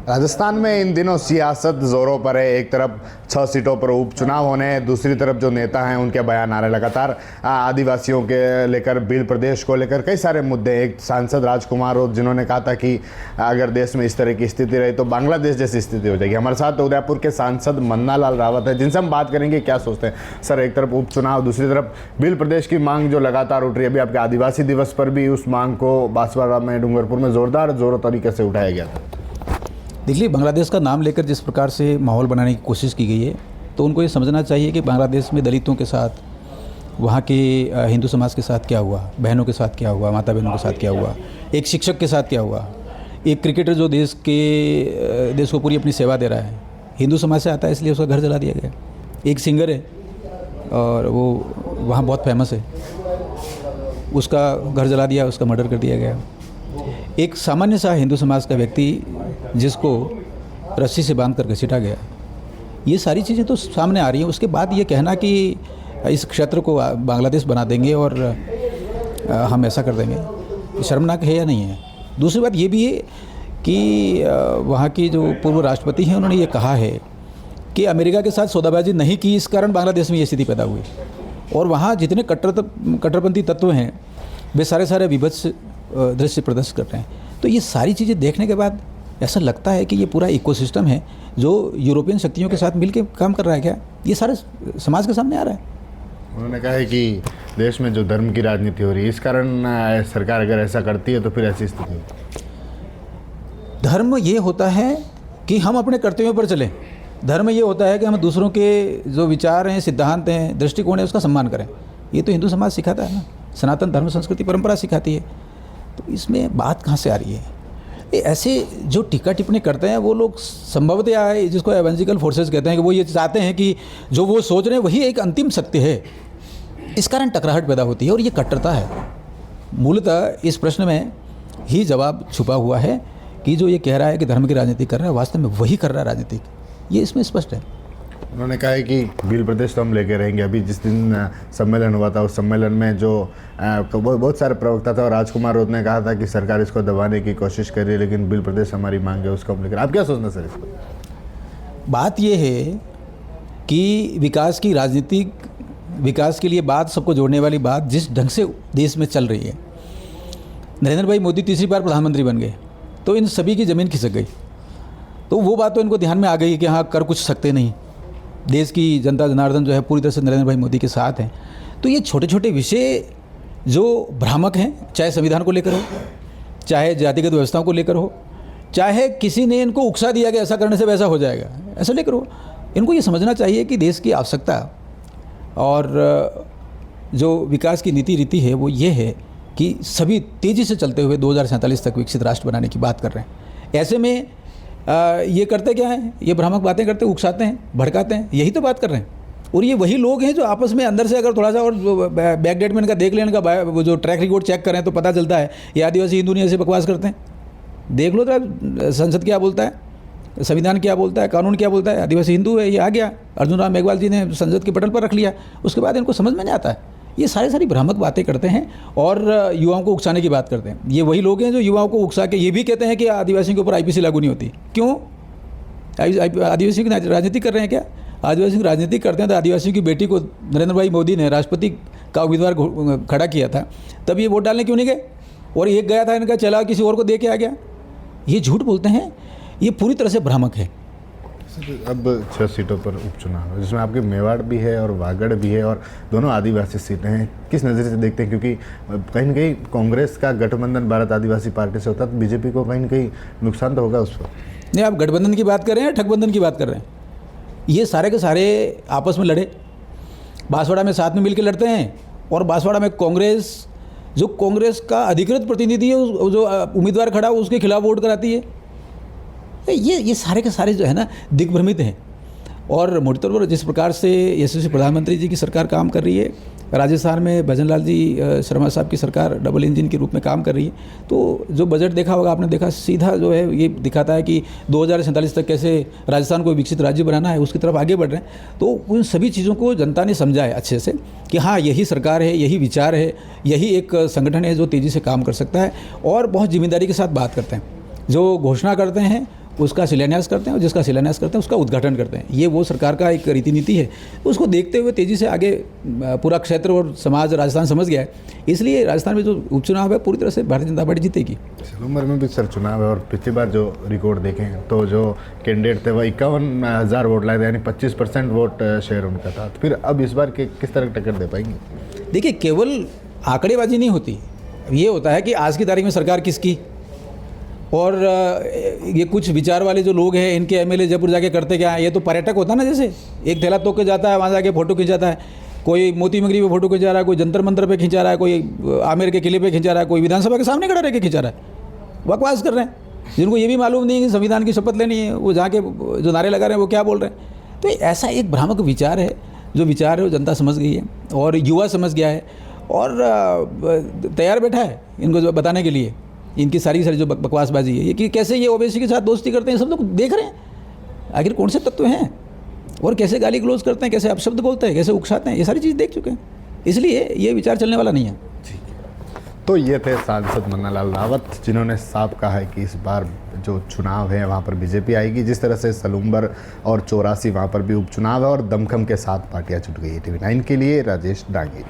राजस्थान में इन दिनों सियासत जोरों पर है। एक तरफ 6 सीटों पर उपचुनाव होने हैं, दूसरी तरफ जो नेता हैं उनके बयान आ रहे लगातार आदिवासियों के लेकर, बिल प्रदेश को लेकर कई सारे मुद्दे। एक सांसद राजकुमार और जिन्होंने कहा था कि अगर देश में इस तरह की स्थिति रही तो बांग्लादेश जैसी स्थिति हो जाएगी। हमारे साथ उदयपुर के सांसद मन्ना लाल रावत है, जिनसे हम बात करेंगे क्या सोचते हैं। सर, एक तरफ उपचुनाव, दूसरी तरफ बिल प्रदेश की मांग जो लगातार उठ रही है। अभी आपके आदिवासी दिवस पर भी उस मांग को बांसवाड़ा में, डूंगरपुर में जोरों तरीके से उठाया गया था। देखिए, बांग्लादेश का नाम लेकर जिस प्रकार से माहौल बनाने की कोशिश की गई है, तो उनको ये समझना चाहिए कि बांग्लादेश में दलितों के साथ, वहाँ के हिंदू समाज के साथ क्या हुआ, बहनों के साथ क्या हुआ, माता बहनों के साथ क्या हुआ, एक शिक्षक के साथ क्या हुआ, एक क्रिकेटर जो देश को पूरी अपनी सेवा दे रहा है, हिंदू समाज से आता है इसलिए उसका घर जला दिया गया। एक सिंगर है और वो वहाँ बहुत फेमस है, उसका घर जला दिया, उसका मर्डर कर दिया गया। एक सामान्य सा हिंदू समाज का व्यक्ति जिसको रस्सी से बांध कर घसीटा गया। ये सारी चीज़ें तो सामने आ रही हैं। उसके बाद ये कहना कि इस क्षेत्र को बांग्लादेश बना देंगे और हम ऐसा कर देंगे, ये शर्मनाक है या नहीं है। दूसरी बात ये भी है कि वहाँ की जो पूर्व राष्ट्रपति हैं उन्होंने ये कहा है कि अमेरिका के साथ सौदाबाजी नहीं की, इस कारण बांग्लादेश में ये स्थिति पैदा हुई। और वहाँ जितने कट्टरपंथी तत्व हैं वे सारे विभत्स दृश्य प्रदर्शित कर रहे हैं। तो ये सारी चीज़ें देखने के बाद ऐसा लगता है कि ये पूरा इकोसिस्टम है जो यूरोपियन शक्तियों के साथ मिलकर काम कर रहा है। क्या ये सारे समाज के सामने आ रहा है। उन्होंने कहा है कि देश में जो धर्म की राजनीति हो रही है, इस कारण सरकार अगर ऐसा करती है तो फिर ऐसी स्थिति होती है। धर्म ये होता है कि हम अपने कर्तव्यों पर चलें। धर्म ये होता है कि हम दूसरों के जो विचार हैं, सिद्धांत हैं, दृष्टिकोण है, उसका सम्मान करें। ये तो हिंदू समाज सिखाता है ना, सनातन धर्म संस्कृति परंपरा सिखाती है। तो इसमें बात कहाँ से आ रही है। ऐसे जो टीका टिप्पणी करते हैं वो लोग संभवतः, जिसको एवेंजिकल फोर्सेस कहते हैं, कि वो ये चाहते हैं कि जो वो सोच रहे हैं वही एक अंतिम सत्य है। इस कारण टकराहट पैदा होती है और ये कट्टरता है। मूलतः इस प्रश्न में ही जवाब छुपा हुआ है कि जो ये कह रहा है कि धर्म की राजनीति कर रहा है, वास्तव में वही कर रहा है राजनीति। ये इसमें स्पष्ट है। उन्होंने कहा है कि बिल प्रदेश तो हम लेके रहेंगे। अभी जिस दिन सम्मेलन हुआ था, उस सम्मेलन में जो बहुत सारे प्रवक्ता थे और राजकुमार राउत ने कहा था कि सरकार इसको दबाने की कोशिश कर रही है, लेकिन बिल प्रदेश हमारी मांग है, उसको हम लेकर। आप क्या सोचना सर इस पर? बात ये है कि विकास की राजनीति, विकास के लिए बात, सबको जोड़ने वाली बात जिस ढंग से देश में चल रही है, नरेंद्र भाई मोदी तीसरी बार प्रधानमंत्री बन गए तो इन सभी की ज़मीन खिसक गई। तो वो बात तो इनको ध्यान में आ गई कि हाँ, कर कुछ सकते नहीं। देश की जनता जनार्दन जो है पूरी तरह से नरेंद्र भाई मोदी के साथ हैं। तो ये छोटे छोटे विषय जो भ्रामक हैं, चाहे संविधान को लेकर हो, चाहे जातिगत व्यवस्थाओं को लेकर हो, चाहे किसी ने इनको उकसा दिया कि ऐसा करने से वैसा हो जाएगा, ऐसा लेकर हो, इनको ये समझना चाहिए कि देश की आवश्यकता और जो विकास की नीति रीति है वो ये है कि सभी तेज़ी से चलते हुए 2047 तक विकसित राष्ट्र बनाने की बात कर रहे हैं। ऐसे में ये करते क्या हैं, ये भ्रामक बातें करते, उकसाते हैं, भड़काते हैं, यही तो बात कर रहे हैं। और ये वही लोग हैं जो आपस में अंदर से अगर थोड़ा सा और बैकडेट में इनका देख लें, इनका वो जो ट्रैक रिकॉर्ड चेक करें तो पता चलता है ये आदिवासी हिंदू नहीं ऐसे बकवास करते हैं। देख लो तो संसद क्या बोलता है, संविधान क्या बोलता है, कानून क्या बोलता है। आदिवासी हिंदू है, ये आ गया, अर्जुन राम मेघवाल जी ने संसद के पटल पर रख लिया। उसके बाद इनको समझ में नहीं आता है। ये सारी भ्रामक बातें करते हैं और युवाओं को उकसाने की बात करते हैं। ये वही लोग हैं जो युवाओं को उकसा के ये भी कहते हैं कि आदिवासियों के ऊपर आईपीसी लागू नहीं होती। क्यों? आदिवासियों की राजनीति कर रहे हैं क्या? आदिवासियों की राजनीति करते हैं तो आदिवासियों की बेटी को नरेंद्र भाई मोदी ने राष्ट्रपति का उम्मीदवार खड़ा किया था, तब ये वोट डालने क्यों नहीं गए? और एक गया था इनका, चला किसी और को दे के आ गया। ये झूठ बोलते हैं, ये पूरी तरह से भ्रामक है। अब 6 सीटों पर उपचुनाव है, जिसमें आपके मेवाड़ भी है और वागड़ भी है और दोनों आदिवासी सीटें हैं। किस नज़र से देखते हैं? क्योंकि कहीं ना कहीं कांग्रेस का गठबंधन भारत आदिवासी पार्टी से होता है, तो बीजेपी को कहीं ना कहीं नुकसान तो होगा उस पर। नहीं, आप गठबंधन की बात कर रहे हैं, ठगबंधन की बात कर रहे हैं? ये सारे के सारे आपस में लड़े, बांसवाड़ा में साथ में मिलकर लड़ते हैं। और बांसवाड़ा में कांग्रेस, जो कांग्रेस का अधिकृत प्रतिनिधि है, जो उम्मीदवार खड़ा हो उसके खिलाफ वोट कराती है। ये सारे के सारे जो है ना दिग्भ्रमित हैं। और मोटे तौर पर जिस प्रकार से यशस्वी प्रधानमंत्री जी की सरकार काम कर रही है, राजस्थान में भजन लाल जी शर्मा साहब की सरकार डबल इंजन के रूप में काम कर रही है। तो जो बजट देखा होगा आपने, देखा सीधा जो है ये दिखाता है कि 2047 तक कैसे राजस्थान को विकसित राज्य बनाना है, उसकी तरफ आगे बढ़ रहे हैं। तो उन सभी चीज़ों को जनता ने समझा है अच्छे से कि हाँ, यही सरकार है, यही विचार है, यही एक संगठन है जो तेज़ी से काम कर सकता है और बहुत जिम्मेदारी के साथ बात करते हैं। जो घोषणा करते हैं उसका शिलान्यास करते हैं और जिसका शिलान्यास करते हैं उसका उद्घाटन करते हैं। ये वो सरकार का एक रीति नीति है। उसको देखते हुए तेज़ी से आगे पूरा क्षेत्र और समाज राजस्थान समझ गया है, इसलिए राजस्थान में जो उपचुनाव है पूरी तरह से भारतीय जनता पार्टी जीतेगी। सलूमर में भी सर चुनाव है और पिछली बार जो रिकॉर्ड देखें तो जो कैंडिडेट थे वह 51,000 वोट लाए थे, यानी 25% वोट शेयर उनका था। तो फिर अब इस बार के किस तरह टक्कर दे पाएंगे? देखिए, केवल आंकड़ेबाजी नहीं होती, ये होता है कि आज की तारीख में सरकार किसकी, और ये कुछ विचार वाले जो लोग हैं इनके एमएलए जयपुर जाके करते क्या है। ये तो पर्यटक होता है ना, जैसे एक ठेला तोड़ के जाता है, वहाँ जाके फ़ोटो खिंचाता है, कोई मोती मंगरी पे फ़ोटो खिंचा रहा है, कोई जंतर मंतर पे खिंचा रहा है, कोई आमेर के किले पे खिंचा रहा है, कोई विधानसभा के सामने खड़ा रह के खिंचा रहा है, बकवास कर रहे हैं। जिनको ये भी मालूम नहीं है कि संविधान की शपथ लेनी है, वो जाके जो नारे लगा रहे हैं वो क्या बोल रहे हैं। तो ऐसा एक भ्रामक विचार है, जो विचार है वो जनता समझ गई है और युवा समझ गया है और तैयार बैठा है इनको जो बताने के लिए। इनकी सारी जो बकवासबाजी है, ये कि कैसे ये ओवैसी के साथ दोस्ती करते हैं, सब लोग देख रहे हैं आखिर कौन से तत्व हैं और कैसे गाली गलौज करते हैं, कैसे अपशब्द बोलते हैं, कैसे उकसाते हैं, ये सारी चीज़ देख चुके हैं। इसलिए ये विचार चलने वाला नहीं है। तो ये थे सांसद मन्नालाल रावत, जिन्होंने साफ कहा है कि इस बार जो चुनाव है वहाँ पर बीजेपी आएगी। जिस तरह से सलूम्बर और 84 वहाँ पर भी उपचुनाव है और दमखम के साथ पार्टियाँ जुट गई है। TV9 के लिए राजेश डांगी।